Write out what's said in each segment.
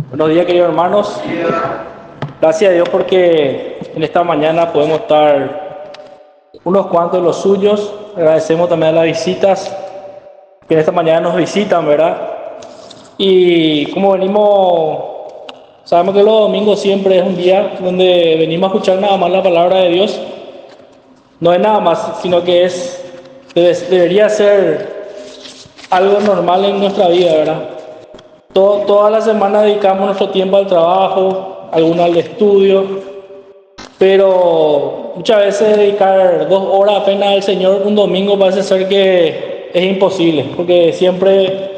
Buenos días, queridos hermanos. Gracias a Dios porque en esta mañana podemos estar unos cuantos de los suyos. Agradecemos también a las visitas que en esta mañana nos visitan, ¿verdad? Y como venimos, sabemos que los domingos siempre es un día donde venimos a escuchar nada más la palabra de Dios. No es nada más, sino que debería ser algo normal en nuestra vida, ¿verdad? Toda la semana dedicamos nuestro tiempo al trabajo, algunos al estudio, pero muchas veces dedicar 2 horas apenas al Señor un domingo parece ser que es imposible, porque siempre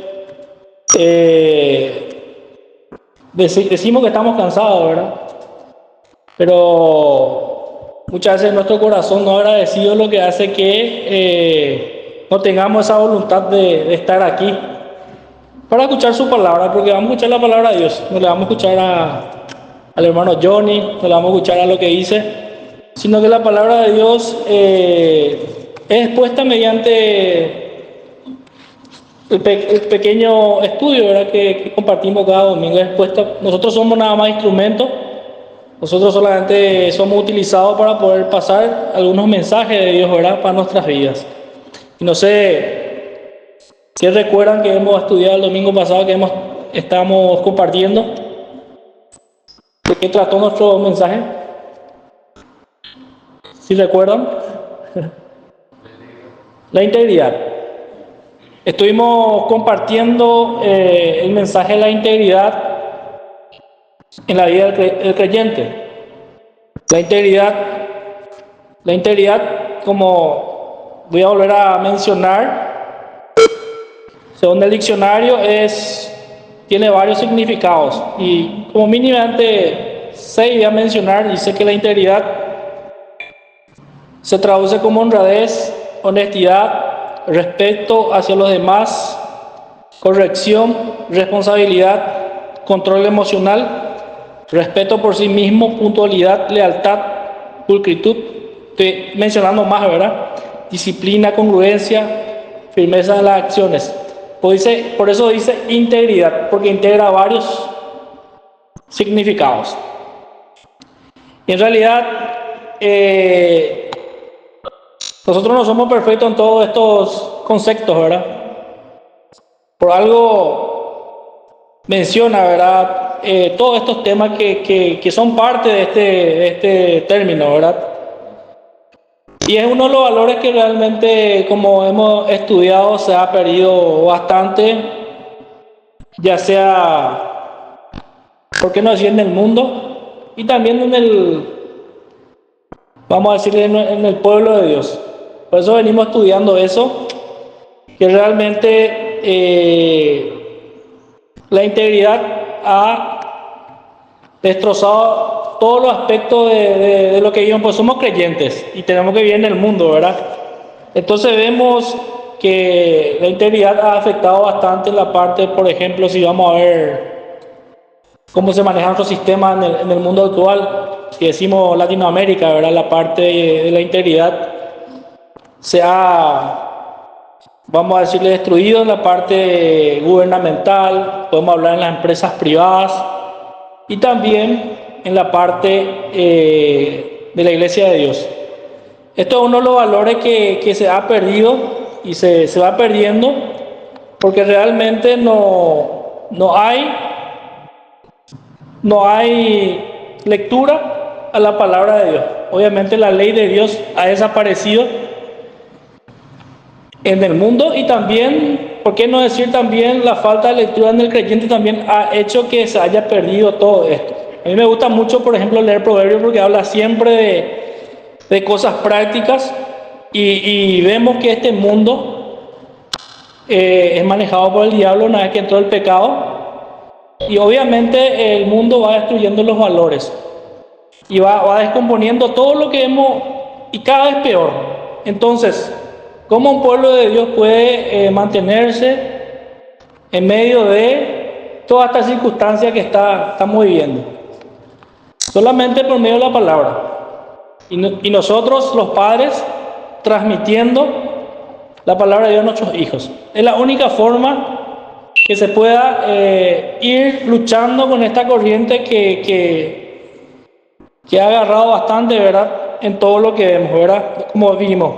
decimos que estamos cansados, ¿verdad? Pero muchas veces nuestro corazón no agradecido, lo que hace que no tengamos esa voluntad de estar aquí para escuchar su palabra, porque vamos a escuchar la palabra de Dios. No le vamos a escuchar al hermano Johnny, no le vamos a escuchar a lo que dice, sino que la palabra de Dios es expuesta mediante el pequeño estudio, ¿verdad? Que compartimos cada domingo. Es expuesta. Nosotros somos nada más instrumentos, nosotros solamente somos utilizados para poder pasar algunos mensajes de Dios, ¿verdad? Para nuestras vidas. Y no sé si recuerdan que hemos estudiado el domingo pasado, que estamos compartiendo. ¿De qué trató nuestro mensaje? ¿Sí recuerdan? La integridad. Estuvimos compartiendo el mensaje de la integridad en la vida del creyente. La integridad, como voy a volver a mencionar, según el diccionario, tiene varios significados, y como mínimamente 6 voy a mencionar. Dice que la integridad se traduce como honradez, honestidad, respeto hacia los demás, corrección, responsabilidad, control emocional, respeto por sí mismo, puntualidad, lealtad, pulcritud. Estoy mencionando más, ¿verdad? Disciplina, congruencia, firmeza en las acciones. Por eso dice integridad, porque integra varios significados. Y en realidad, nosotros no somos perfectos en todos estos conceptos, ¿verdad? Por algo menciona, ¿verdad? Todos estos temas que son parte de este término, ¿verdad? Y es uno de los valores que realmente, como hemos estudiado, se ha perdido bastante, ya sea, ¿por qué no decir, en el mundo? Y también vamos a decir, en el pueblo de Dios. Por eso venimos estudiando eso, que realmente la integridad ha destrozado todos los aspectos de lo que vivimos. Pues somos creyentes y tenemos que vivir en el mundo, ¿verdad? Entonces vemos que la integridad ha afectado bastante en la parte, por ejemplo, si vamos a ver cómo se maneja nuestro sistema en el mundo actual, si decimos Latinoamérica, ¿verdad? La parte de la integridad se ha, vamos a decirle, destruido en la parte gubernamental. Podemos hablar en las empresas privadas y también en la parte de la iglesia de Dios. Esto es uno de los valores que se ha perdido y se va perdiendo, porque realmente no hay lectura a la palabra de Dios. Obviamente la ley de Dios ha desaparecido en el mundo, y también, ¿por qué no decir también la falta de lectura en el creyente también ha hecho que se haya perdido todo esto? A mí me gusta mucho, por ejemplo, leer Proverbios, porque habla siempre de cosas prácticas, y vemos que este mundo es manejado por el diablo una vez que entró el pecado, y obviamente el mundo va destruyendo los valores y va descomponiendo todo lo que y cada vez peor. Entonces, ¿cómo un pueblo de Dios puede mantenerse en medio de toda esta circunstancia que estamos viviendo? Solamente por medio de la palabra. Y nosotros, los padres, transmitiendo la palabra de Dios a nuestros hijos. Es la única forma que se pueda ir luchando con esta corriente que ha agarrado bastante, ¿verdad? En todo lo que vemos, ¿verdad? Como vimos.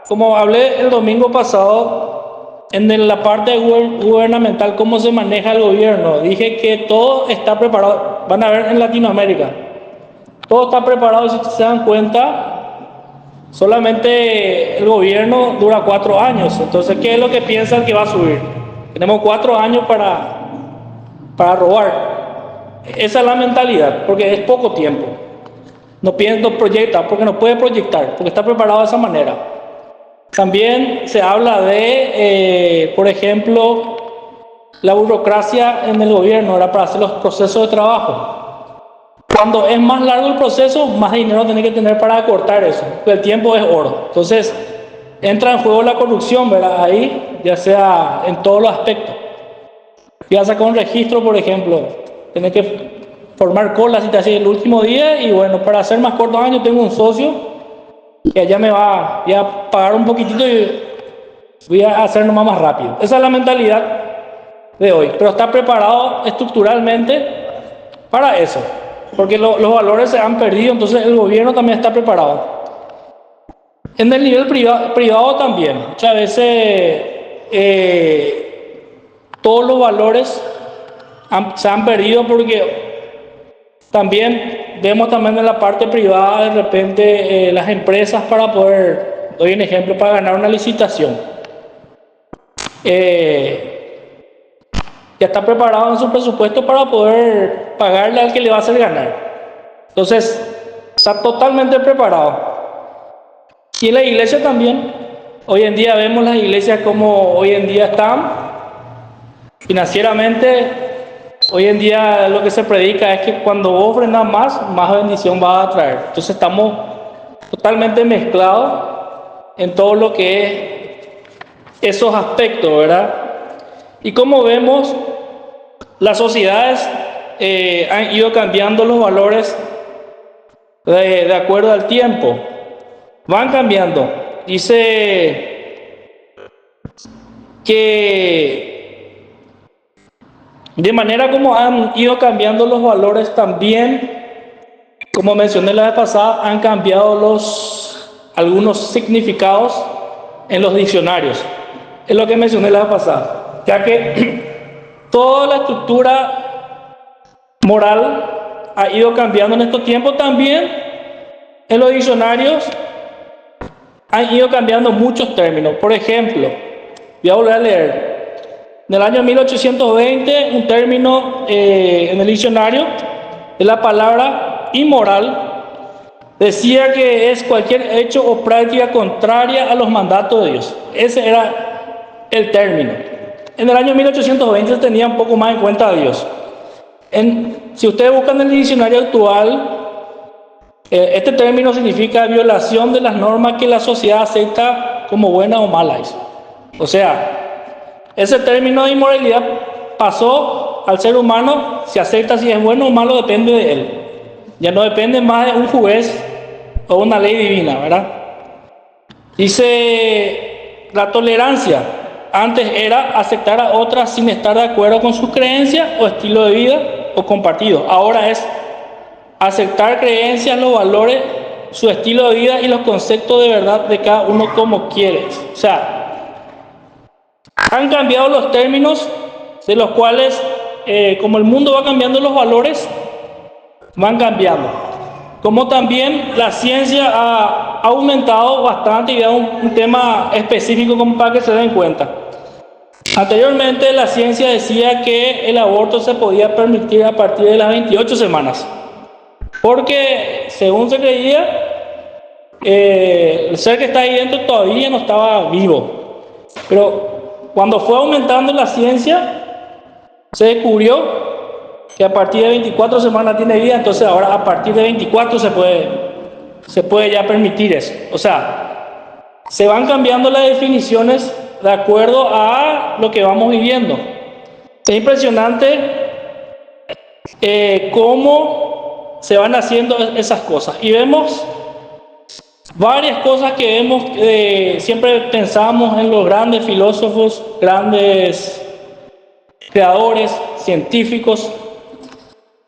Como hablé el domingo pasado, en la parte gubernamental, cómo se maneja el gobierno, dije que todo está preparado. Van a ver en Latinoamérica, todo está preparado. Si se dan cuenta, solamente el gobierno dura 4 años. Entonces, ¿qué es lo que piensan que va a subir? Tenemos 4 años para robar. Esa es la mentalidad, porque es poco tiempo. No proyecta, porque no puede proyectar, porque está preparado de esa manera. También se habla de, por ejemplo, la burocracia en el gobierno, ¿verdad? Para hacer los procesos de trabajo. Cuando es más largo el proceso, más dinero tiene que tener para acortar eso, porque el tiempo es oro. Entonces, entra en juego la corrupción, ¿verdad? Ahí, ya sea en todos los aspectos. Ya saca un registro, por ejemplo, tiene que formar colas si te hace el último día, y bueno, para hacer más cortos años tengo un socio que allá me va a pagar un poquitito y voy a hacer nomás más rápido. Esa es la mentalidad de hoy, pero está preparado estructuralmente para eso, porque los valores se han perdido. Entonces el gobierno también está preparado. En el nivel privado también, muchas veces todos los valores se han perdido, porque también vemos también en la parte privada, de repente las empresas, para poder, doy un ejemplo, para ganar una licitación, ya está preparado en su presupuesto para poder pagarle al que le va a hacer ganar. Entonces está totalmente preparado. Y en la iglesia también, hoy en día vemos las iglesias como hoy en día están financieramente. Hoy en día lo que se predica es que cuando vos ofrendas más bendición vas a traer. Entonces estamos totalmente mezclados en todo lo que es esos aspectos, ¿verdad? Y como vemos, las sociedades han ido cambiando los valores de acuerdo al tiempo. Van cambiando. Dice que de manera como han ido cambiando los valores, también, como mencioné la vez pasada, han cambiado algunos significados en los diccionarios. Es lo que mencioné la vez pasada, ya que toda la estructura moral ha ido cambiando en estos tiempos. También en los diccionarios han ido cambiando muchos términos. Por ejemplo, voy a volver a leer. En el año 1820, un término en el diccionario de la palabra inmoral decía que es cualquier hecho o práctica contraria a los mandatos de Dios. Ese era el término. En el año 1820 se tenía un poco más en cuenta a Dios. Si ustedes buscan en el diccionario actual, este término significa violación de las normas que la sociedad acepta como buenas o malas. O sea, ese término de inmoralidad pasó al ser humano. Si acepta si es bueno o malo, depende de él. Ya no depende más de un juez o una ley divina, ¿verdad? Dice la tolerancia. Antes era aceptar a otras sin estar de acuerdo con sus creencias o estilo de vida o compartido. Ahora es aceptar creencias, los valores, su estilo de vida y los conceptos de verdad de cada uno como quiere. O sea, han cambiado los términos, de los cuales, como el mundo va cambiando, los valores van cambiando. Como también la ciencia ha aumentado bastante, y da un tema específico como para que se den cuenta. Anteriormente la ciencia decía que el aborto se podía permitir a partir de las 28 semanas, porque según se creía, el ser que está ahí dentro todavía no estaba vivo. Pero cuando fue aumentando la ciencia, se descubrió que a partir de 24 semanas tiene vida. Entonces ahora a partir de 24 se puede ya permitir eso. O sea, se van cambiando las definiciones de acuerdo a lo que vamos viviendo. Es impresionante cómo se van haciendo esas cosas. Y vemos varias cosas que vemos, siempre pensamos en los grandes filósofos, grandes creadores, científicos,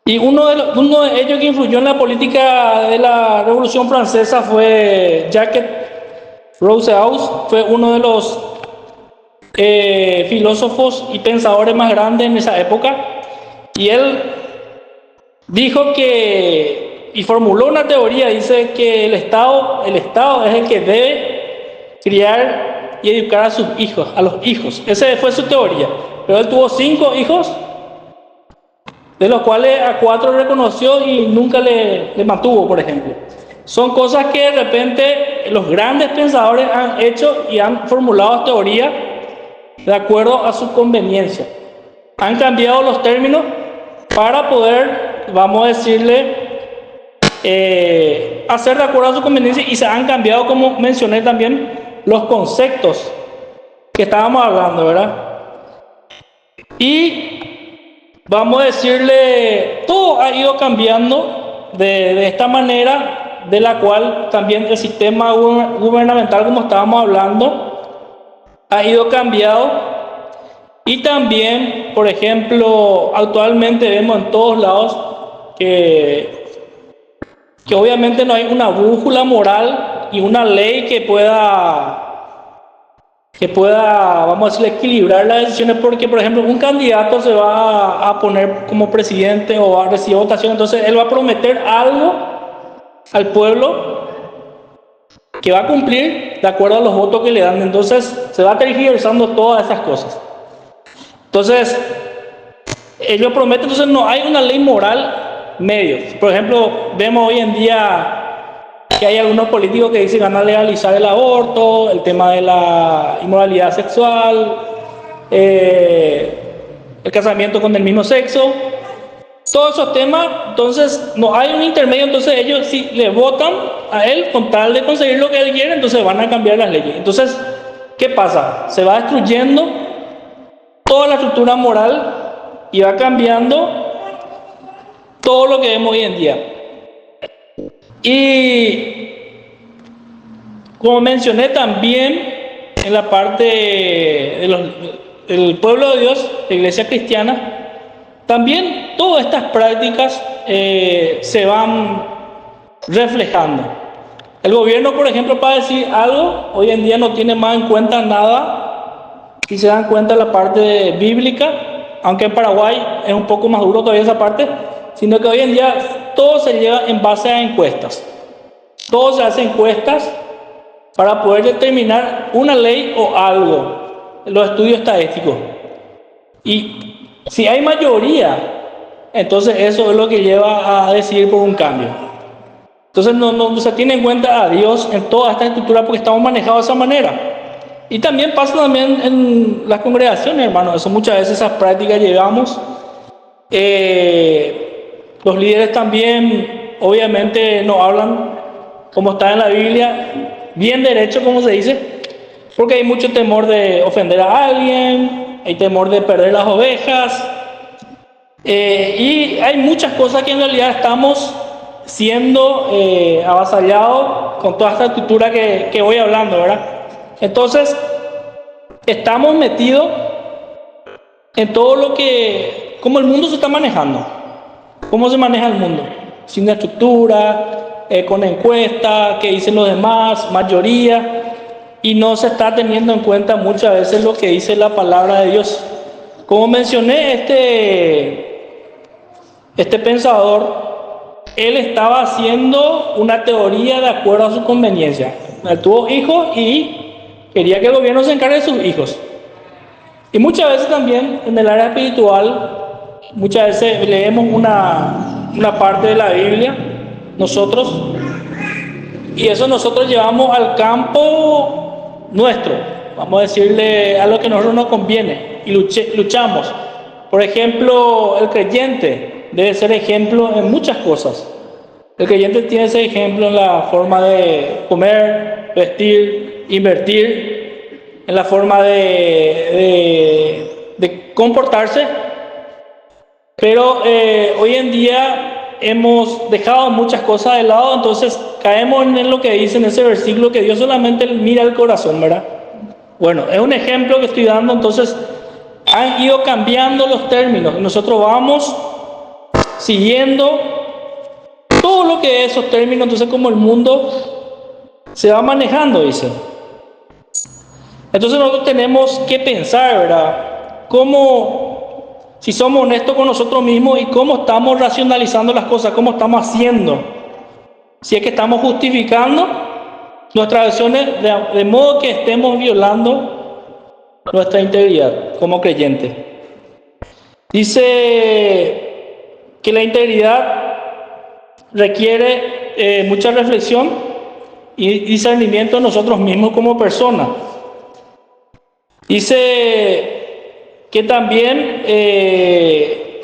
y uno de ellos que influyó en la política de la Revolución Francesa fue Jacques Rousseau. Fue uno de los filósofos y pensadores más grandes en esa época, y él dijo que, y formuló una teoría, dice que el Estado es el que debe criar y educar a sus hijos, a los hijos. Esa fue su teoría. Pero él tuvo 5 hijos, de los cuales a 4 reconoció y nunca le mantuvo, por ejemplo. Son cosas que de repente los grandes pensadores han hecho y han formulado teorías de acuerdo a su conveniencia. Han cambiado los términos para poder, vamos a decirle, hacer de acuerdo a su conveniencia, y se han cambiado, como mencioné también, los conceptos que estábamos hablando, ¿verdad? Y vamos a decirle, todo ha ido cambiando de esta manera, de la cual también el sistema gubernamental, como estábamos hablando, ha ido cambiando. Y también, por ejemplo, actualmente vemos en todos lados que obviamente no hay una brújula moral y una ley que pueda, vamos a decir, equilibrar las decisiones, porque, por ejemplo, un candidato se va a poner como presidente o va a recibir votación, entonces él va a prometer algo al pueblo que va a cumplir de acuerdo a los votos que le dan, entonces se va tergiversando todas esas cosas. Entonces, ellos prometen, entonces no hay una ley moral medio. Por ejemplo, vemos hoy en día que hay algunos políticos que dicen que van a legalizar el aborto, el tema de la inmoralidad sexual, el casamiento con el mismo sexo, todos esos temas. Entonces no hay un intermedio, entonces ellos si le votan a él con tal de conseguir lo que él quiere, entonces van a cambiar las leyes. Entonces, ¿qué pasa? Se va destruyendo toda la estructura moral y va cambiando todo lo que vemos hoy en día. Y como mencioné también en la parte del pueblo de Dios, la iglesia cristiana, también todas estas prácticas se van reflejando. El gobierno, por ejemplo, para decir algo, hoy en día no tiene más en cuenta nada, si se dan cuenta la parte bíblica, aunque en Paraguay es un poco más duro todavía esa parte, sino que hoy en día todo se lleva en base a encuestas. Todo se hace encuestas para poder determinar una ley o algo, los estudios estadísticos. Y si hay mayoría, entonces eso es lo que lleva a decidir por un cambio. Entonces no se tiene en cuenta a Dios en toda esta estructura porque estamos manejados de esa manera. Y también pasa también en las congregaciones, hermanos. Eso muchas veces esas prácticas llevamos. Los líderes también, obviamente, no hablan como está en la Biblia, bien derecho, como se dice, porque hay mucho temor de ofender a alguien, hay temor de perder las ovejas, y hay muchas cosas que en realidad estamos siendo avasallados con toda esta estructura que voy hablando, ¿verdad? Entonces, estamos metidos en todo lo que, como el mundo se está manejando. ¿Cómo se maneja el mundo? Sin estructura, con encuestas, que dicen los demás, mayoría, y no se está teniendo en cuenta muchas veces lo que dice la palabra de Dios. Como mencioné, este pensador, él estaba haciendo una teoría de acuerdo a su conveniencia. Él tuvo hijos y quería que el gobierno se encargue de sus hijos. Y muchas veces también en el área espiritual, muchas veces leemos una parte de la Biblia, nosotros, y eso nosotros llevamos al campo nuestro, vamos a decirle a lo que a nosotros nos conviene, y luchamos. Por ejemplo, el creyente debe ser ejemplo en muchas cosas. El creyente tiene ese ejemplo en la forma de comer, vestir, invertir, en la forma de comportarse. Pero hoy en día hemos dejado muchas cosas de lado, entonces caemos en lo que dice en ese versículo, que Dios solamente mira el corazón, ¿verdad? Bueno, es un ejemplo que estoy dando. Entonces han ido cambiando los términos y nosotros vamos siguiendo todo lo que es esos términos. Entonces, como el mundo se va manejando, dice. Entonces nosotros tenemos que pensar, ¿verdad? Cómo, si somos honestos con nosotros mismos y cómo estamos racionalizando las cosas, cómo estamos haciendo. Si es que estamos justificando nuestras acciones de modo que estemos violando nuestra integridad como creyentes. Dice que la integridad requiere mucha reflexión y discernimiento de nosotros mismos como personas. Dice que también,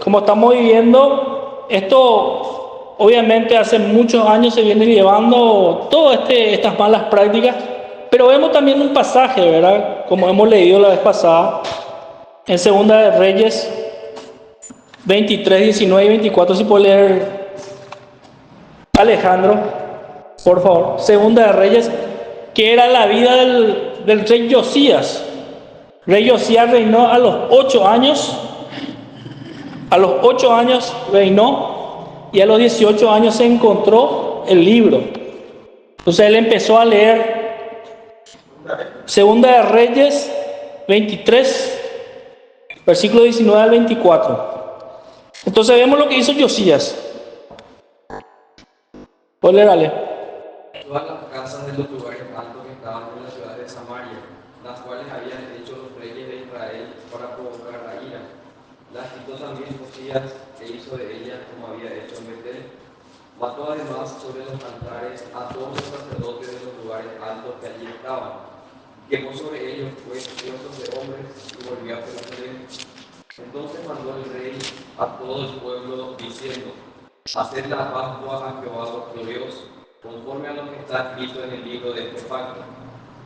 como estamos viviendo, esto obviamente hace muchos años se viene llevando todas estas malas prácticas, pero vemos también un pasaje, ¿verdad? Como hemos leído la vez pasada, en Segunda de Reyes 23, 19 y 24, si puede leer Alejandro, por favor. Segunda de Reyes, que era la vida del rey Josías. Rey Josías reinó a los 8 años. A los 8 años reinó y a los 18 años se encontró el libro. Entonces él empezó a leer Segunda de Reyes 23, versículo 19 al 24. Entonces vemos lo que hizo Josías. ¿Puedes leer, Ale? Todas las casas de los lugares altos que estaban en la ciudad de Samaria, las cuales habían hecho los reyes de Israel para provocar la ira, las quitó también Josías e hizo de ellas como había hecho en Betel. Mató además sobre los altares a todos los sacerdotes de los lugares altos que allí estaban. Quemó sobre ellos pues dioses de hombres y volvió a Jerusalén. Entonces mandó el rey a todo el pueblo diciendo: haced la Pascua a Jehová vuestro Dios, conforme a lo que está escrito en el libro de este pacto.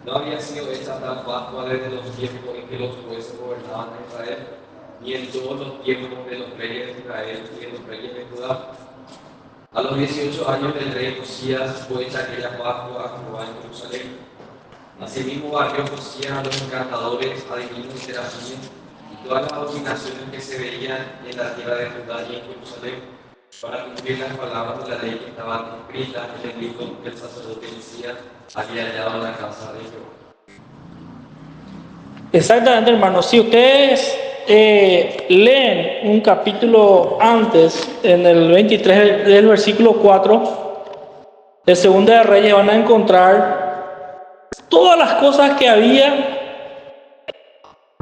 No había sido hecha tal Pascua desde los tiempos en que los jueces gobernaban a Israel, ni en todos los tiempos de los reyes de Israel y de los reyes de Judá. A los 18 años del rey Josías fue hecha aquella Pascua a Jehová en Jerusalén. Asimismo barrió Josías a los encantadores, adivinos y serafines, y todas las abominaciones que se veían en la tierra de Judá y en Jerusalén, para cumplir las palabras de la ley que estaban escritas en el libro que el sacerdote Elías había hallado en la casa de Jehová. Exactamente, hermanos. Si ustedes leen un capítulo antes, en el 23 del versículo 4 de Segunda de Reyes, van a encontrar todas las cosas que había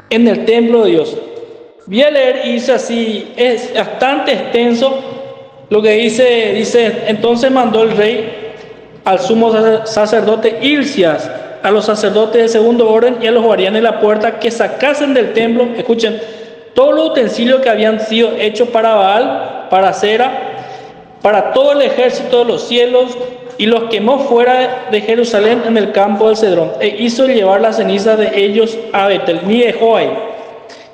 en el templo de Dios. Voy a leer y dice así, es bastante extenso lo que dice, entonces mandó el rey al sumo sacerdote Hilcias, a los sacerdotes de segundo orden y a los guardianes de la puerta que sacasen del templo, escuchen, todos los utensilios que habían sido hechos para Baal, para Acera, para todo el ejército de los cielos, y los quemó fuera de Jerusalén en el campo del Cedrón, e hizo llevar las cenizas de ellos a Betel, ni dejó ahí.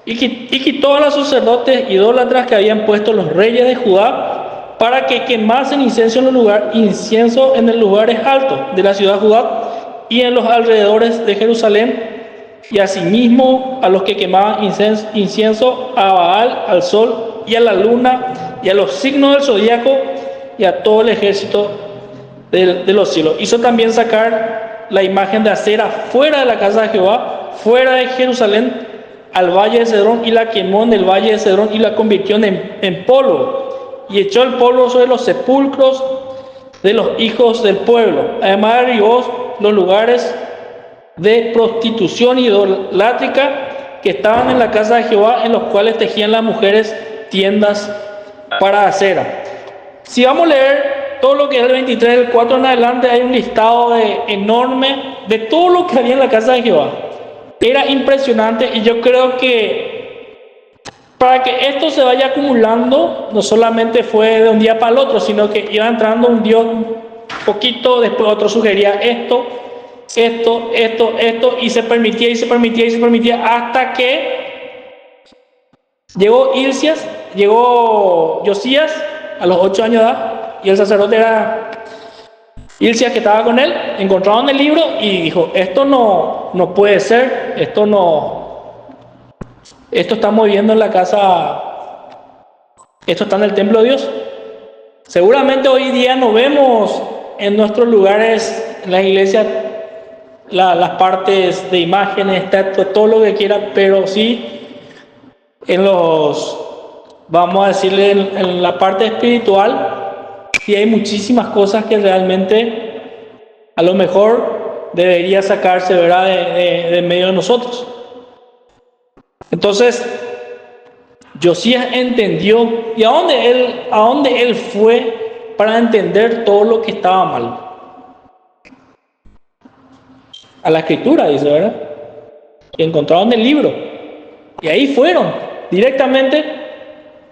Y quitó a los sacerdotes idólatras que habían puesto los reyes de Judá, para que quemasen incienso en los lugares altos de la ciudad de Judá y en los alrededores de Jerusalén, y asimismo a los que quemaban incienso a Baal, al sol y a la luna y a los signos del zodíaco y a todo el ejército de los cielos. Hizo también sacar la imagen de Acera fuera de la casa de Jehová, fuera de Jerusalén, al valle de Cedrón, y la quemó en el valle de Cedrón y la convirtió en polvo, y echó el polvo sobre los sepulcros de los hijos del pueblo. Además derribó los lugares de prostitución idolátrica que estaban en la casa de Jehová, en los cuales tejían las mujeres tiendas para Acera. Si vamos a leer todo lo que es el 23 del 4 en adelante, hay un listado enorme de todo lo que había en la casa de Jehová. Era impresionante, y yo creo que para que esto se vaya acumulando, no solamente fue de un día para el otro, sino que iba entrando un Dios poquito, después otro sugería esto, y se permitía, hasta que llegó Hilcias, llegó Josías a los 8 años de edad, y el sacerdote Ilcia, que estaba con él, encontraron el libro y dijo, esto no puede ser, esto estamos viendo en la casa, esto está en el templo de Dios. Seguramente hoy día no vemos en nuestros lugares, en las iglesias, las partes de imágenes, todo lo que quiera, pero sí vamos a decirle, en la parte espiritual, sí hay muchísimas cosas que realmente a lo mejor debería sacarse, ¿verdad?, de medio de nosotros. Entonces, Josías entendió, y a dónde él fue para entender todo lo que estaba mal. A la escritura, dice, ¿verdad? Que encontraron el libro. Y ahí fueron directamente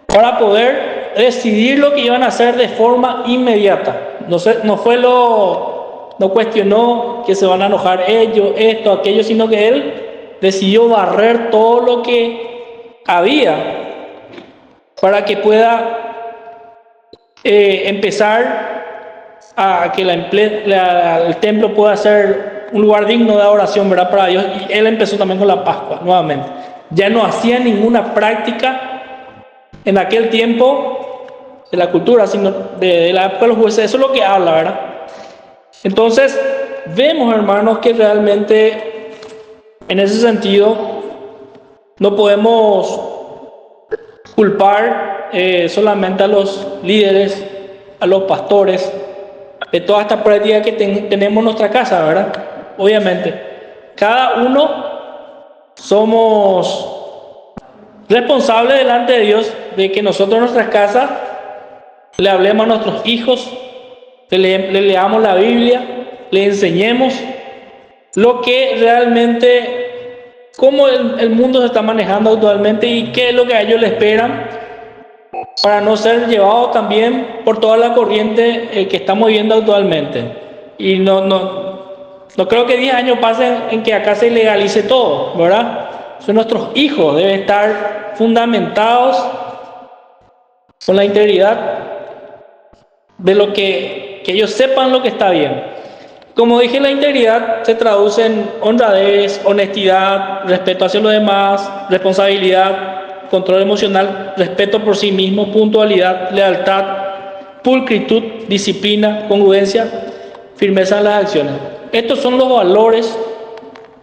para poder decidir lo que iban a hacer de forma inmediata. No cuestionó que se van a enojar ellos, esto, aquello, sino que él decidió barrer todo lo que había para que pueda empezar a que el templo pueda ser un lugar digno de adoración, ¿verdad?, para Dios. Y él empezó también con la Pascua, nuevamente. Ya no hacía ninguna práctica en aquel tiempo de la cultura, sino de la época de los jueces. Eso es lo que habla, ¿verdad? Entonces, vemos, hermanos, que realmente en ese sentido no podemos culpar solamente a los líderes, a los pastores, de toda esta práctica que tenemos en nuestra casa, ¿verdad? Obviamente, cada uno somos responsables delante de Dios de que nosotros en nuestras casas le hablemos a nuestros hijos, le leamos la Biblia, le enseñemos lo que realmente, cómo el mundo se está manejando actualmente y qué es lo que a ellos les esperan, para no ser llevados también por toda la corriente que estamos viviendo actualmente. Y no creo que 10 años pasen en que acá se legalice todo, ¿verdad? Son nuestros hijos, deben estar fundamentados con la integridad de lo que ellos sepan lo que está bien. Como dije, la integridad se traduce en honradez, honestidad, respeto hacia los demás, responsabilidad, control emocional, respeto por sí mismo, puntualidad, lealtad, pulcritud, disciplina, congruencia, firmeza en las acciones. Estos son los valores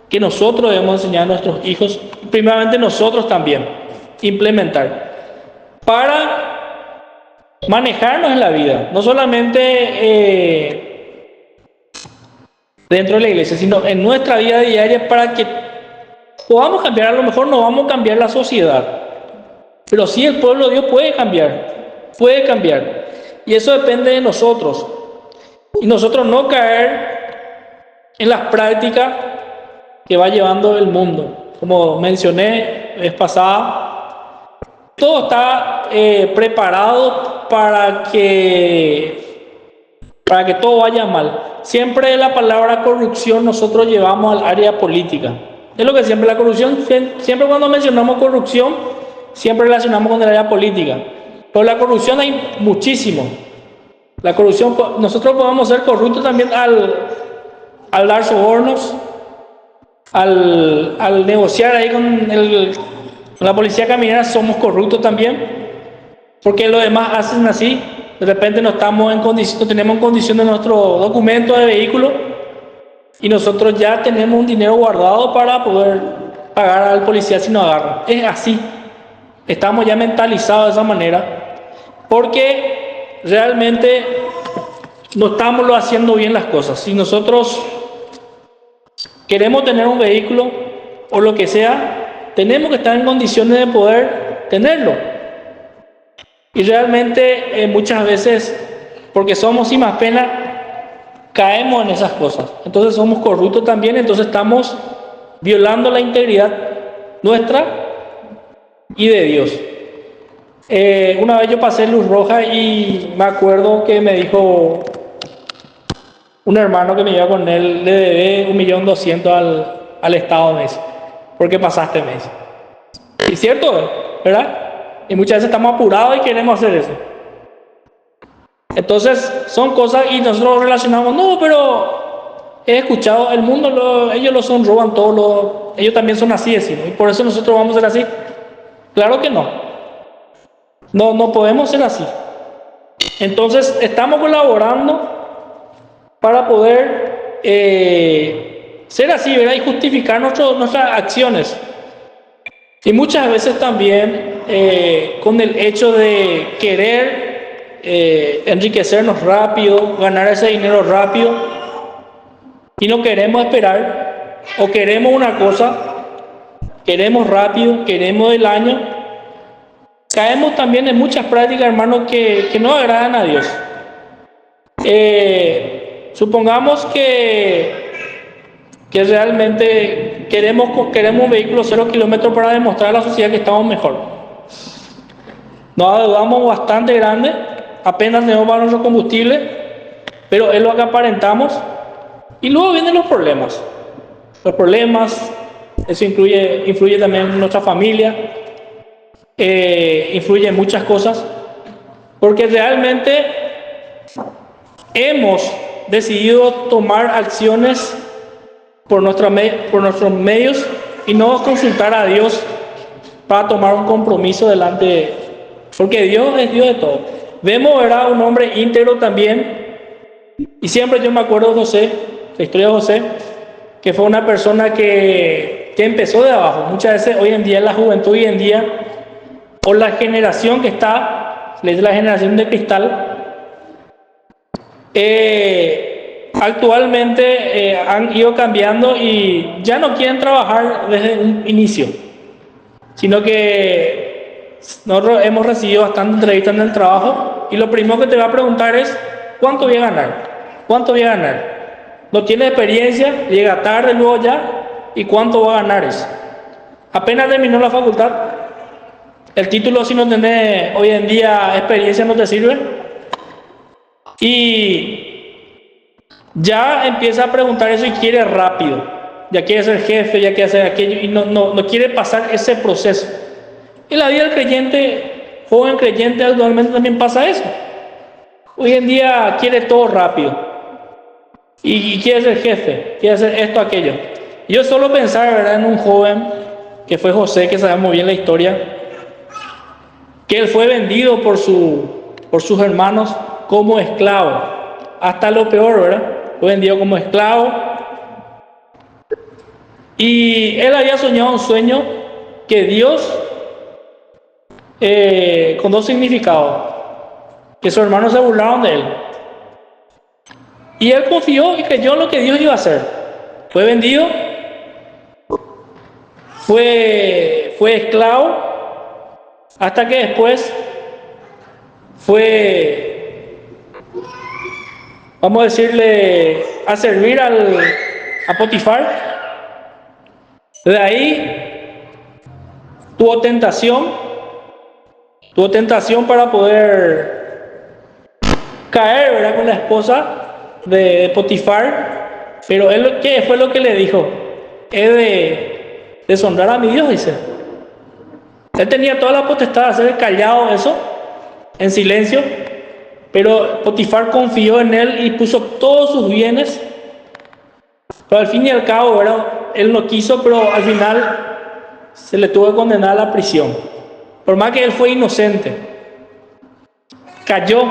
que nosotros debemos enseñar a nuestros hijos, primeramente nosotros también, implementar, para manejarnos en la vida, no solamente dentro de la iglesia, sino en nuestra vida diaria, para que podamos cambiar. A lo mejor no vamos a cambiar la sociedad, pero sí el pueblo de Dios puede cambiar, y eso depende de nosotros, y nosotros no caer en las prácticas que va llevando el mundo. Como mencioné la vez pasada, todo está preparado para que todo vaya mal. Siempre la palabra corrupción nosotros llevamos al área política. Es lo que siempre la corrupción, siempre cuando mencionamos corrupción, siempre relacionamos con el área política. Pero la corrupción hay muchísimo. La corrupción, nosotros podemos ser corruptos también al dar sobornos, al negociar ahí con la policía caminera, somos corruptos también, porque los demás hacen así. De repente no tenemos en condición de nuestro documento de vehículo y nosotros ya tenemos un dinero guardado para poder pagar al policía si nos agarran. Es así, estamos ya mentalizados de esa manera, porque realmente no estamos haciendo bien las cosas. Si nosotros queremos tener un vehículo o lo que sea, tenemos que estar en condiciones de poder tenerlo. Y realmente muchas veces, porque somos sin más pena, caemos en esas cosas. Entonces somos corruptos también, entonces estamos violando la integridad nuestra y de Dios. Una vez yo pasé luz roja y me acuerdo que me dijo un hermano que me iba con él, le debe 1.200.000 al Estado, me dice, ¿por qué pasaste? Me dice. Y es cierto, ¿verdad? Y muchas veces estamos apurados y queremos hacer eso. Entonces, son cosas y nosotros relacionamos, no, pero he escuchado, el mundo, ellos lo son, roban todo, ellos también son así, decimos, y por eso nosotros vamos a ser así. Claro que no. No podemos ser así. Entonces, estamos colaborando para poder ser así, ¿verdad? Y justificar nuestras acciones. Y muchas veces también con el hecho de querer enriquecernos rápido, ganar ese dinero rápido, y no queremos esperar, o queremos una cosa, queremos rápido, queremos el año, caemos también en muchas prácticas, hermanos, que no agradan a Dios. Supongamos que realmente queremos un vehículo 0 kilómetros para demostrar a la sociedad que estamos mejor. Nos adeudamos bastante grande, apenas tenemos para nuestro combustible, pero es lo que aparentamos. Y luego vienen los problemas. Los problemas, eso influye también en nuestra familia, influye en muchas cosas, porque realmente hemos decidido tomar acciones por nuestros medios y no consultar a Dios para tomar un compromiso delante, porque Dios es Dios de todo. Vemos, ¿verdad?, un hombre íntegro también, y siempre yo me acuerdo de José, la historia de José, que fue una persona que empezó de abajo. Muchas veces hoy en día, la juventud hoy en día, o la generación que está, le dice la generación de cristal, actualmente han ido cambiando y ya no quieren trabajar desde un inicio, sino que nosotros hemos recibido bastantes entrevistas en el trabajo y lo primero que te va a preguntar es ¿cuánto voy a ganar? ¿Cuánto voy a ganar? No tiene experiencia, llega tarde luego ya, ¿y cuánto va a ganar eso? Apenas terminó la facultad, el título, si no tenés hoy en día experiencia, no te sirve, y ya empieza a preguntar eso y quiere rápido, ya quiere ser jefe, ya quiere hacer aquello, y no quiere pasar ese proceso. En la vida del creyente, joven creyente, actualmente también pasa eso. Hoy en día quiere todo rápido y quiere ser jefe, quiere hacer esto, aquello. Yo solo pensar, ¿verdad?, en un joven que fue José, que sabemos bien la historia, que él fue vendido por sus hermanos como esclavo, hasta lo peor, ¿verdad? Fue vendido como esclavo, y él había soñado un sueño que Dios, con dos significados, que sus hermanos se burlaron de él, y él confió y creyó en lo que Dios iba a hacer. Fue vendido, fue esclavo, hasta que después fue, vamos a decirle, a servir a Potifar. De ahí tuvo tentación para poder caer, ¿verdad?, con la esposa de Potifar. Pero él, ¿qué fue lo que le dijo? He de deshonrar a mi Dios, dice. Él tenía toda la potestad de hacer callado eso, en silencio, pero Potifar confió en él y puso todos sus bienes. Pero al fin y al cabo, ¿verdad?, él no quiso, pero al final se le tuvo que condenar a la prisión. Por más que él fue inocente, cayó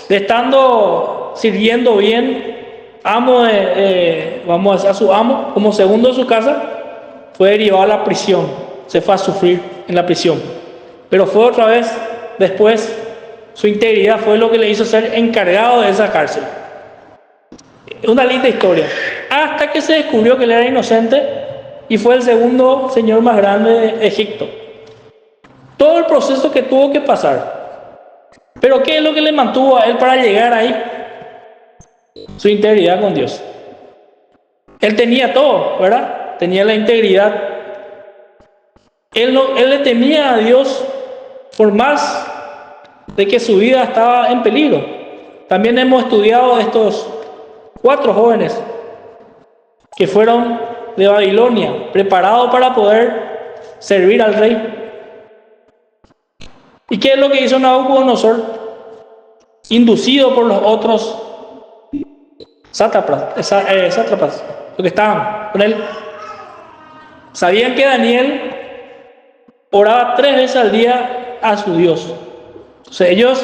de estando sirviendo bien, vamos a su amo, como segundo de su casa, fue derivado a la prisión, se fue a sufrir en la prisión. Pero fue otra vez, después, su integridad fue lo que le hizo ser encargado de esa cárcel. Una linda historia. Hasta que se descubrió que él era inocente y fue el segundo señor más grande de Egipto. Todo el proceso que tuvo que pasar. Pero ¿qué es lo que le mantuvo a él para llegar ahí? Su integridad con Dios. Él tenía todo, ¿verdad? Tenía la integridad. Él le temía a Dios por más de que su vida estaba en peligro. También hemos estudiado estos 4 jóvenes que fueron de Babilonia, preparados para poder servir al rey. ¿Y qué es lo que hizo Nabucodonosor? inducido por los otros sátrapas, los que estaban con él. Sabían que Daniel oraba 3 veces al día a su Dios. O sea, ellos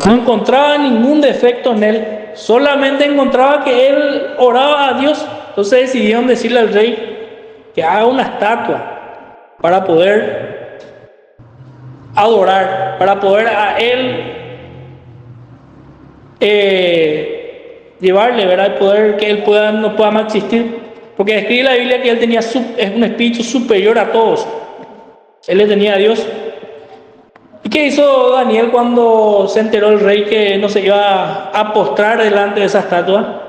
no encontraban ningún defecto en él, solamente encontraba que él oraba a Dios. Entonces decidieron decirle al rey que haga una estatua para poder adorar, para poder a él llevarle, ¿verdad? Poder que él no pueda más existir. Porque describe la Biblia que él tenía es un espíritu superior a todos. Él le tenía a Dios. ¿Y qué hizo Daniel cuando se enteró el rey que no se iba a postrar delante de esa estatua?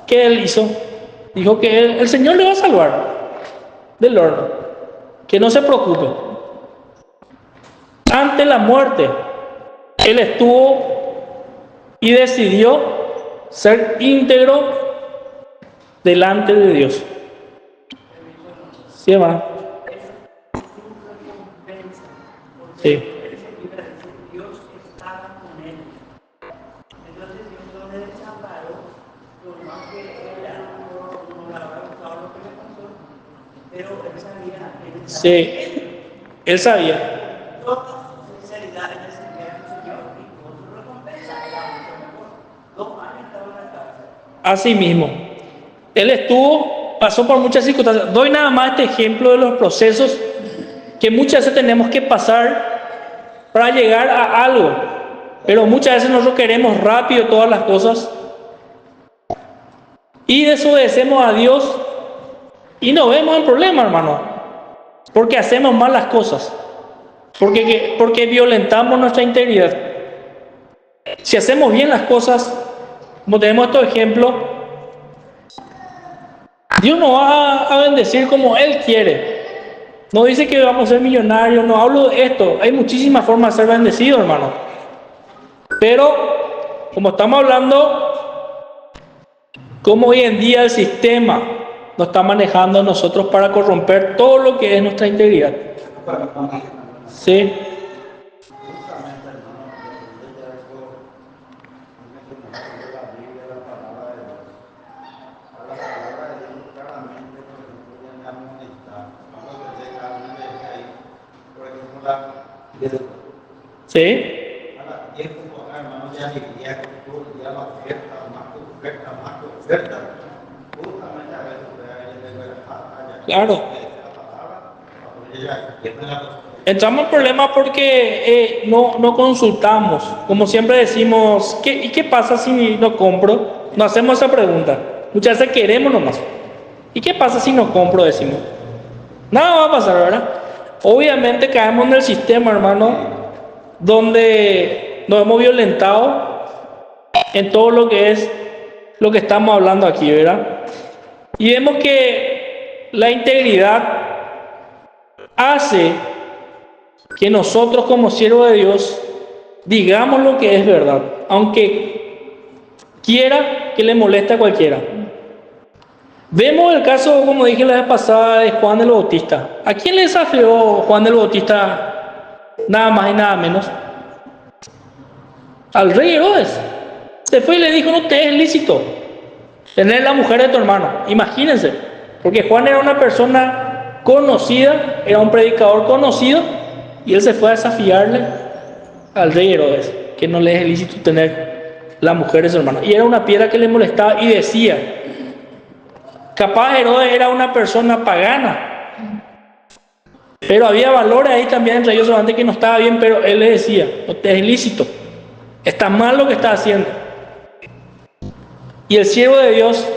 ¿Qué él hizo? Dijo que el Señor le va a salvar del horno, que no se preocupe. Ante la muerte, él estuvo y decidió ser íntegro delante de Dios. ¿Sí, hermano? Sí. Dios estaba con él. Entonces Dios no le desamparó, por más que él no le habrá gustado lo que le pasó, pero él sabía que él Sí, él sabía. toda su sinceridad en el servicio al Señor y con su recompensa era mucho mejor. 2 años estaba en la cárcel. Así mismo. Él pasó por muchas circunstancias. Doy nada más este ejemplo de los procesos que muchas veces tenemos que pasar para llegar a algo, pero muchas veces nosotros queremos rápido todas las cosas y desobedecemos a Dios y nos vemos en problema, hermano, porque hacemos mal las cosas, porque violentamos nuestra integridad. Si hacemos bien las cosas, como tenemos estos ejemplos, Dios nos va a bendecir como Él quiere. No dice que vamos a ser millonarios, no hablo de esto. Hay muchísimas formas de ser bendecidos, hermano. Pero, como estamos hablando, como hoy en día el sistema nos está manejando a nosotros para corromper todo lo que es nuestra integridad. Sí. Sí. Claro. Entramos en problemas porque no consultamos. Como siempre decimos, ¿y qué pasa si no compro? No hacemos esa pregunta. Muchas veces queremos nomás. ¿Y qué pasa si no compro? Decimos. Nada va a pasar, ¿verdad? Obviamente caemos en el sistema, hermano, donde nos hemos violentado en todo lo que es lo que estamos hablando aquí, ¿verdad? Y vemos que la integridad hace que nosotros como siervos de Dios digamos lo que es verdad, aunque quiera que le moleste a cualquiera. Vemos el caso, como dije la vez pasada, de Juan el Bautista. ¿A quién le desafió Juan el Bautista nada más y nada menos? Al rey Herodes. Se fue y le dijo: no te es lícito tener la mujer de tu hermano. Imagínense, porque Juan era una persona conocida, era un predicador conocido, y él se fue a desafiarle al rey Herodes, que no le es lícito tener la mujer de su hermano. Y era una piedra que le molestaba y decía, capaz Herodes era una persona pagana, pero había valores ahí también entre ellos, solamente que no estaba bien, pero él le decía: no te es ilícito, está mal lo que está haciendo. Y el siervo de Dios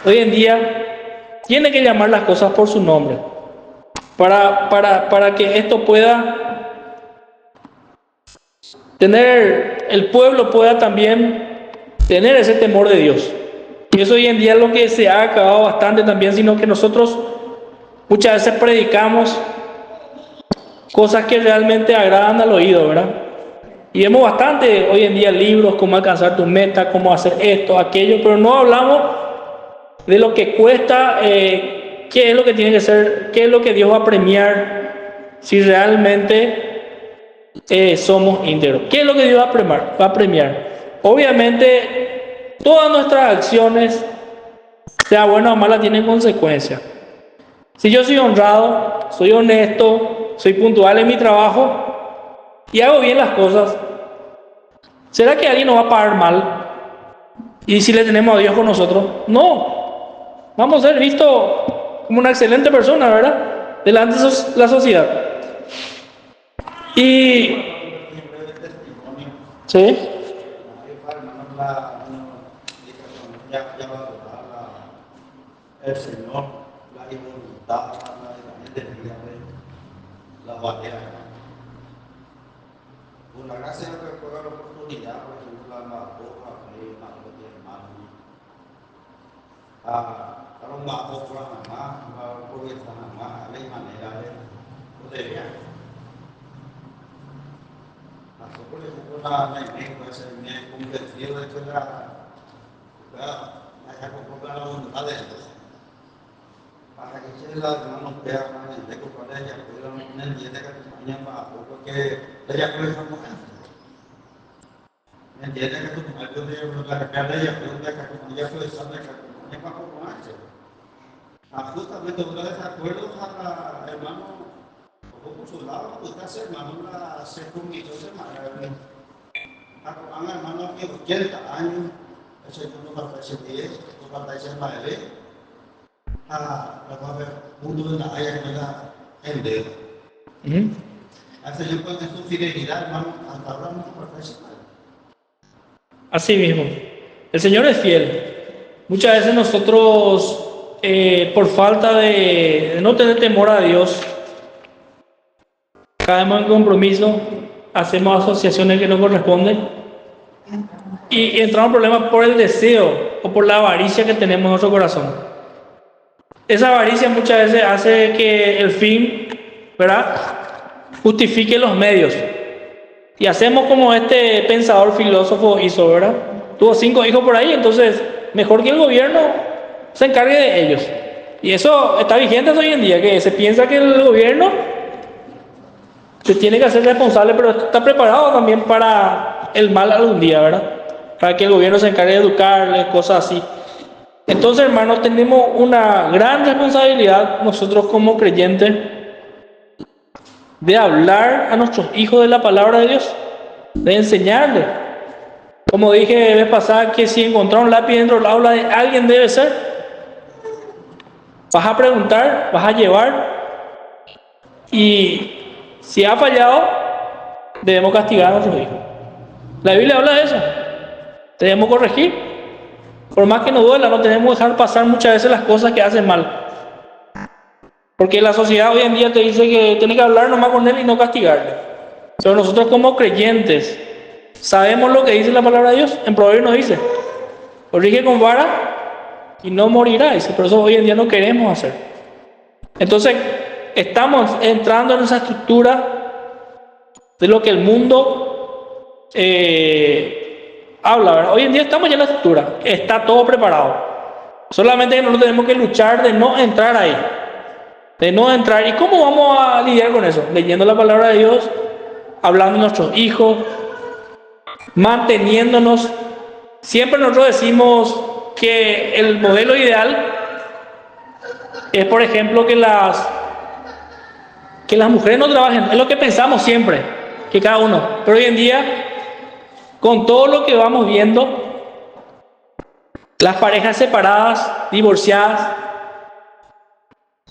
hoy en día tiene que llamar las cosas por su nombre para que esto pueda tener, el pueblo pueda también tener ese temor de Dios. Y eso hoy en día es lo que se ha acabado bastante también, sino que nosotros muchas veces predicamos cosas que realmente agradan al oído, ¿verdad? Y vemos bastante hoy en día libros, cómo alcanzar tu meta, cómo hacer esto, aquello, pero no hablamos de lo que cuesta, qué es lo que tiene que ser, qué es lo que Dios va a premiar si realmente somos íntegros. ¿Qué es lo que Dios va a premiar? Va a premiar. Obviamente, todas nuestras acciones, sea buena o mala, tienen consecuencias. Si yo soy honrado, soy honesto, soy puntual en mi trabajo y hago bien las cosas, ¿será que alguien nos va a pagar mal? Y si le tenemos a Dios con nosotros, no. Vamos a ser vistos como una excelente persona, ¿verdad? Delante de la sociedad. Y sí, el Señor, la voluntad, la batalla. Por la gracia de que la oportunidad, por ejemplo, la boca, la hermano. A los bajos por la mamá, por esta mamá, hay manera de poder. Por ejemplo, la México, ese me convencido de que la voluntad de Dios. Para que se la hermanos vean de que para ella pudieron entender que acompañan para porque ella puede ser mujer. Entiende que tu marido de la cara de ella puede que acompaña puede saber que acompaña para acompañarse. Justamente uno de esos acuerdos a la hermano por su lado, usted hace hermano la circuncisión semanal. A hermano que 80 años, el Señor nos aparece 10, nos aparece en la mundo de la haya que en dedo. Al Señor con su fidelidad, hermano, hasta ahora no profesional. Así mismo. El Señor es fiel. Muchas veces nosotros, por falta de no tener temor a Dios, caemos en compromiso, hacemos asociaciones que no corresponden y entramos en problemas por el deseo o por la avaricia que tenemos en nuestro corazón. Esa avaricia muchas veces hace que el fin, ¿verdad?, justifique los medios. Y hacemos como este pensador filósofo hizo, ¿verdad? Tuvo 5 hijos por ahí, entonces mejor que el gobierno se encargue de ellos. Y eso está vigente hoy en día, que se piensa que el gobierno se tiene que hacer responsable, pero está preparado también para el mal algún día, ¿verdad? Para que el gobierno se encargue de educarles, cosas así. Entonces, hermanos, tenemos una gran responsabilidad nosotros como creyentes de hablar a nuestros hijos de la palabra de Dios, de enseñarles. Como dije la vez pasada, que si encontramos un lápiz dentro del aula de alguien debe ser, vas a preguntar, vas a llevar, y si ha fallado, debemos castigar a nuestros hijos. La Biblia habla de eso. Debemos corregir. Por más que nos duela, no tenemos que dejar pasar muchas veces las cosas que hacen mal. Porque la sociedad hoy en día te dice que tienes que hablar nomás con él y no castigarle. Pero nosotros como creyentes sabemos lo que dice la palabra de Dios. En Proverbios nos dice: corrige con vara y no morirá. Dice, pero eso hoy en día no queremos hacer. Entonces, estamos entrando en esa estructura de lo que el mundo habla, ¿verdad? Hoy en día estamos ya en la estructura, está todo preparado. Solamente que nosotros tenemos que luchar de no entrar ahí, de no entrar. ¿Y cómo vamos a lidiar con eso? Leyendo la palabra de Dios, hablando a nuestros hijos, manteniéndonos. Siempre nosotros decimos que el modelo ideal es, por ejemplo, que las mujeres no trabajen. Es lo que pensamos siempre, que cada uno. Pero hoy en día, con todo lo que vamos viendo, las parejas separadas, divorciadas,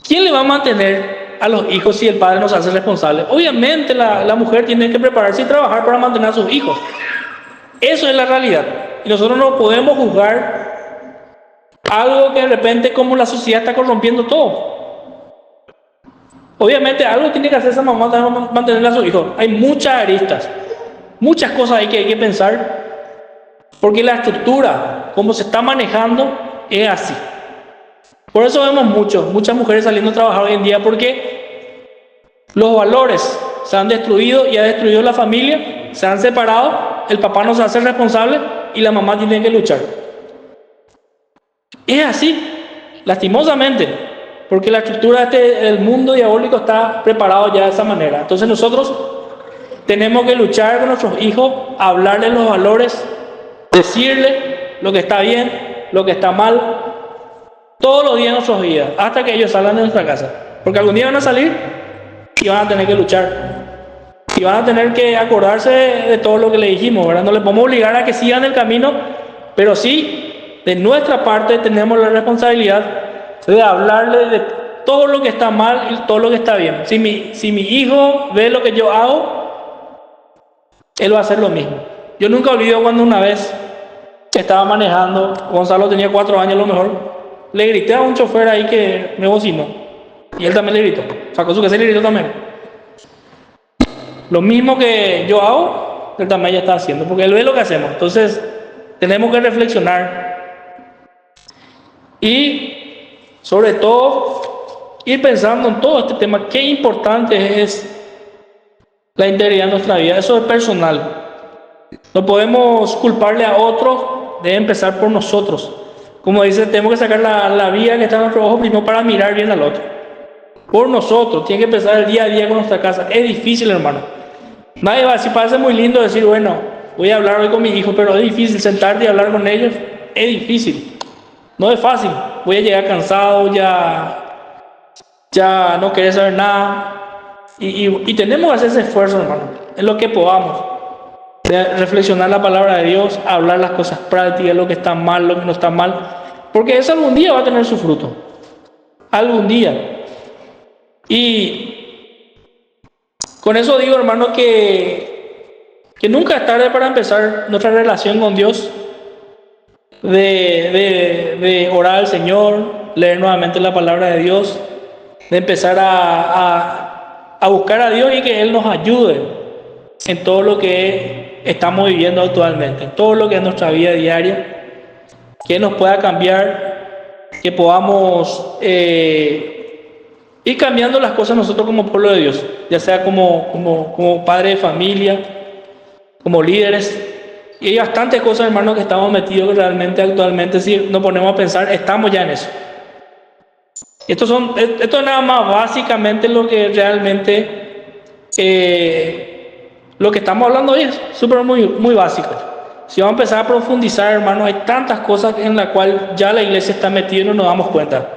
¿quién le va a mantener a los hijos si el padre no se hace responsable? Obviamente la mujer tiene que prepararse y trabajar para mantener a sus hijos. Eso es la realidad. Y nosotros no podemos juzgar algo que de repente, como la sociedad está corrompiendo todo. Obviamente algo tiene que hacer esa mamá para mantener a sus hijos. Hay muchas aristas, muchas cosas hay que pensar, porque la estructura, como se está manejando, es así. Por eso vemos muchas mujeres saliendo a trabajar hoy en día, porque los valores se han destruido y ha destruido la familia, se han separado, el papá no se hace responsable y la mamá tiene que luchar. Es así, lastimosamente, porque la estructura del mundo diabólico está preparado ya de esa manera. Entonces nosotros Tenemos que luchar con nuestros hijos, hablarles los valores, decirles lo que está bien, lo que está mal, todos los días de nuestros días, hasta que ellos salgan de nuestra casa. Porque algún día van a salir y van a tener que luchar. Y van a tener que acordarse de todo lo que le dijimos, ¿verdad? No les podemos obligar a que sigan el camino, pero sí, de nuestra parte tenemos la responsabilidad de hablarle de todo lo que está mal y todo lo que está bien. Si mi hijo ve lo que yo hago, él va a hacer lo mismo. Yo nunca olvido cuando una vez estaba manejando, Gonzalo tenía 4 años a lo mejor, le grité a un chofer ahí que me bocinó, y él también le gritó, sacó su casa y le gritó también. Lo mismo que yo hago, él también ya está haciendo, porque él ve lo que hacemos. Entonces, tenemos que reflexionar y, sobre todo, ir pensando en todo este tema. Qué importante es la integridad de nuestra vida. Eso es personal. No podemos culparle a otros, debe empezar por nosotros. Como dice, tenemos que sacar la vía que está en nuestro ojo primero para mirar bien al otro. Por nosotros, tiene que empezar el día a día con nuestra casa. Es difícil, hermano. Nadie va a decir, parece muy lindo decir, bueno, voy a hablar hoy con mi hijo, pero es difícil sentarte y hablar con ellos. Es difícil. No es fácil. Voy a llegar cansado, ya no querer saber nada. Y tenemos que hacer ese esfuerzo, hermano, en lo que podamos. De reflexionar la palabra de Dios, hablar las cosas prácticas, lo que está mal, lo que no está mal. Porque eso algún día va a tener su fruto. Algún día. Y con eso digo, hermano, que nunca es tarde para empezar nuestra relación con Dios, de orar al Señor, leer nuevamente la palabra de Dios, de empezar a buscar a Dios y que Él nos ayude en todo lo que estamos viviendo actualmente, en todo lo que es nuestra vida diaria, que nos pueda cambiar, que podamos ir cambiando las cosas nosotros como pueblo de Dios, ya sea como padre de familia, como líderes. Y hay bastantes cosas, hermanos, que estamos metidos que realmente actualmente, si nos ponemos a pensar, estamos ya en eso. Esto es nada más básicamente lo que realmente lo que estamos hablando hoy es súper muy básico. Si vamos a empezar a profundizar, hermanos, hay tantas cosas en las cuales ya la iglesia está metida y no nos damos cuenta.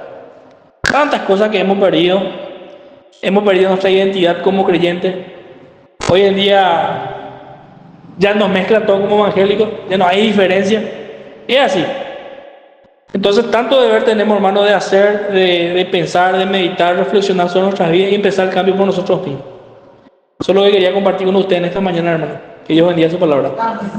Tantas cosas que hemos perdido nuestra identidad como creyentes. Hoy en día ya nos mezcla todo como evangélicos, ya no hay diferencia. Es así. Entonces, tanto deber tenemos, hermano, de hacer, de pensar, de meditar, reflexionar sobre nuestras vidas y empezar el cambio por nosotros mismos. Eso es lo que quería compartir con ustedes en esta mañana, hermano. Que Dios bendiga su palabra. Amén.